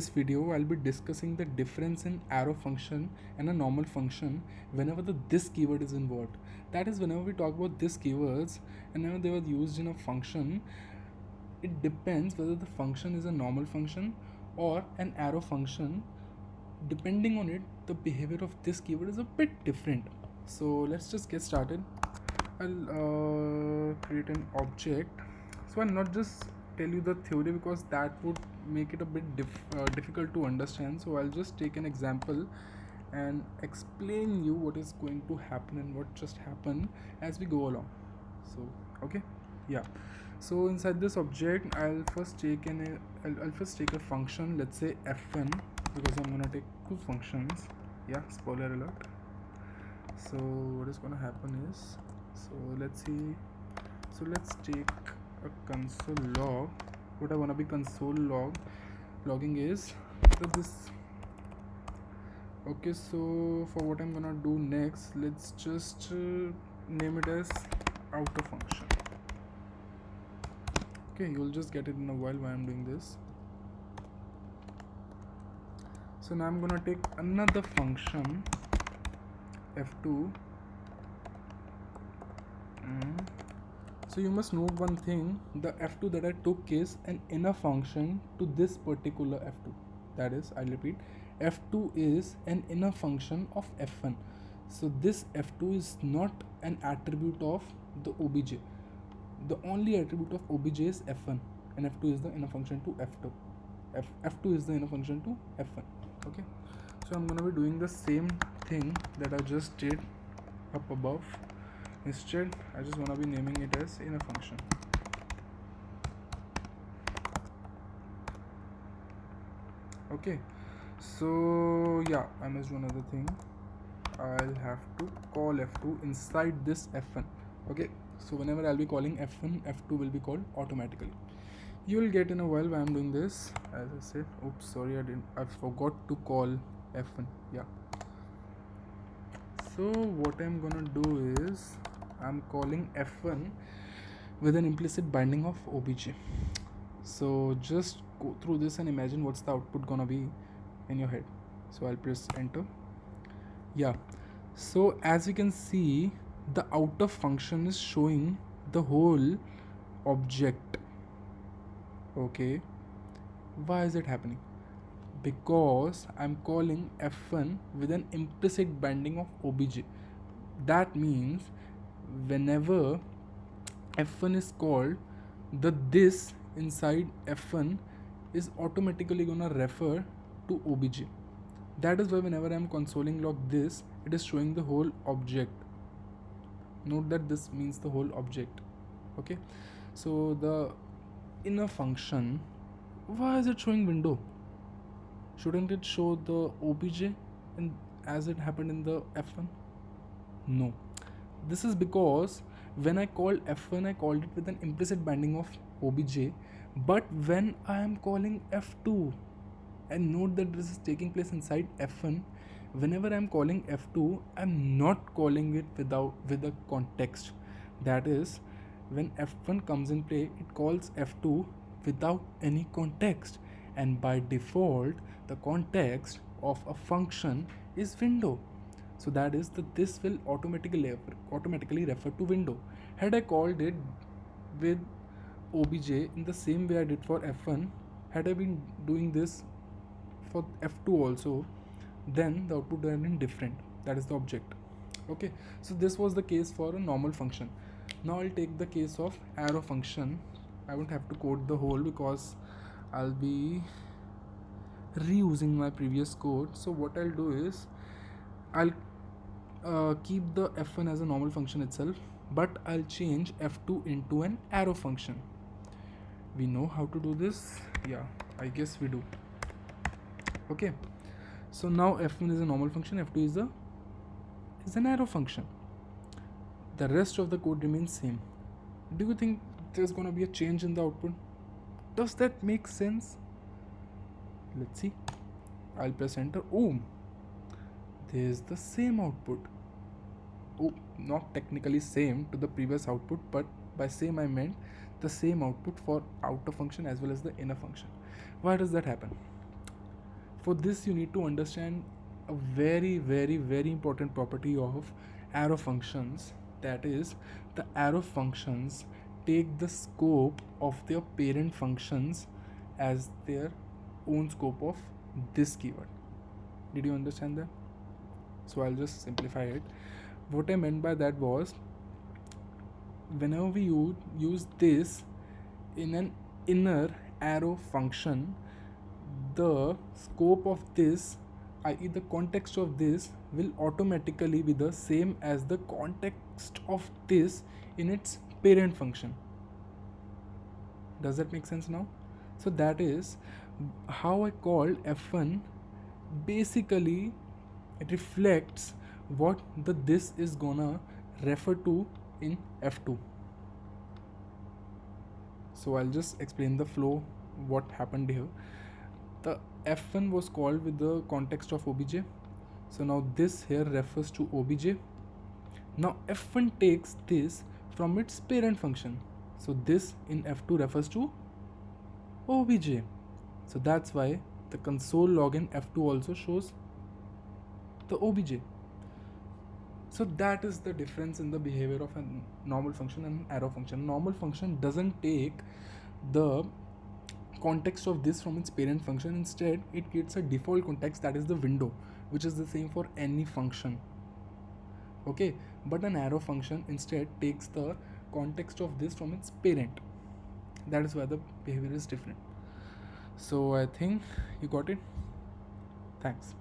This video I'll be discussing the difference in arrow function and a normal function whenever the this keyword is involved. That is, whenever we talk about this keywords and whenever they were used in a function, it depends whether the function is a normal function or an arrow function. Depending on it, the behavior of this keyword is a bit different. So let's just get started. I'll create an object. So I'll not just tell you the theory because that would make it a bit difficult to understand. So I'll just take an example and explain you what is going to happen and what just happened as we go along. So okay, yeah. So inside this object, I'll first take I'll first take a function. Let's say fn, because I'm gonna take two functions. Yeah, spoiler alert. So what is gonna happen is, so let's see, so let's take a console log. What I wanna be console logging is this. Okay, so for what I'm gonna do next, let's just name it as outer function. Okay, you'll just get it in a while while I'm doing this. So now I'm gonna take another function f2. So you must note one thing, the f2 that I took is an inner function to this particular f2. That is, I'll repeat, f2 is an inner function of f1. So this f2 is not an attribute of the obj. The only attribute of obj is f1 and f2 is the inner function to f2. F2 is the inner function to f1. Okay, so I'm gonna be doing the same thing that I just did up above. Instead, I just wanna be naming it as inner function. Okay, so yeah, I missed one other thing. I'll have to call f2 inside this f1. Okay, so whenever I'll be calling f1, f2 will be called automatically. You will get in a while when I'm doing this. As I said, oops, sorry, I forgot to call f1. Yeah. So what I'm gonna do is, I'm calling f1 with an implicit binding of obj. So just go through this and imagine what's the output gonna be in your head. So I'll press enter. Yeah, so as you can see, the outer function is showing the whole object. Okay, why is it happening? Because I'm calling f1 with an implicit binding of obj. That means whenever f1 is called, the this inside f1 is automatically gonna refer to obj. That is why whenever I'm consoling log this, it is showing the whole object. Note that this means the whole object. Okay, so the inner function, why is it showing window? Shouldn't it show the obj in, as it happened in the f1? No, this is because when I called f1, I called it with an implicit binding of obj, but when I am calling f2, and note that this is taking place inside f1, whenever I'm calling f2, I'm not calling it with a context. That is, when f1 comes in play, it calls f2 without any context, and by default the context of a function is window. So that is that this will automatically refer to window. Had I called it with obj in the same way I did for f1, had I been doing this for f2 also, then the output would have been different. That is the object. Okay, so this was the case for a normal function. Now I'll take the case of arrow function. I won't have to code the whole because I'll be reusing my previous code. So what I'll do is, I'll keep the f1 as a normal function itself, but I'll change f2 into an arrow function. We know how to do this. Yeah, I guess we do. Okay, so now f1 is a normal function, f2 is an arrow function. The rest of the code remains same. Do you think there's gonna be a change in the output? Does that make sense? Let's see. I'll press enter. Oh, there's the same output. Oh, not technically same to the previous output, but by same I meant the same output for outer function as well as the inner function. Why does that happen? For this you need to understand a very very very important property of arrow functions, that is, the arrow functions take the scope of their parent functions as their own scope of this keyword. Did you understand that? So I'll just simplify it. What I meant by that was, whenever we use this in an inner arrow function, the scope of this, i.e., the context of this, will automatically be the same as the context of this in its parent function. Does that make sense now? So that is how I called f1 basically reflects what the this is gonna refer to in f2. So I'll just explain the flow, what happened here. The f1 was called with the context of obj. So now this here refers to obj. Now f1 takes this from its parent function. So this in f2 refers to obj. So that's why the console log in f2 also shows the obj. So that is the difference in the behavior of a normal function and an arrow function. Normal function doesn't take the context of this from its parent function. Instead, it gets a default context, that is the window, which is the same for any function. Okay, but an arrow function instead takes the context of this from its parent. That is why the behavior is different. So I think you got it. Thanks.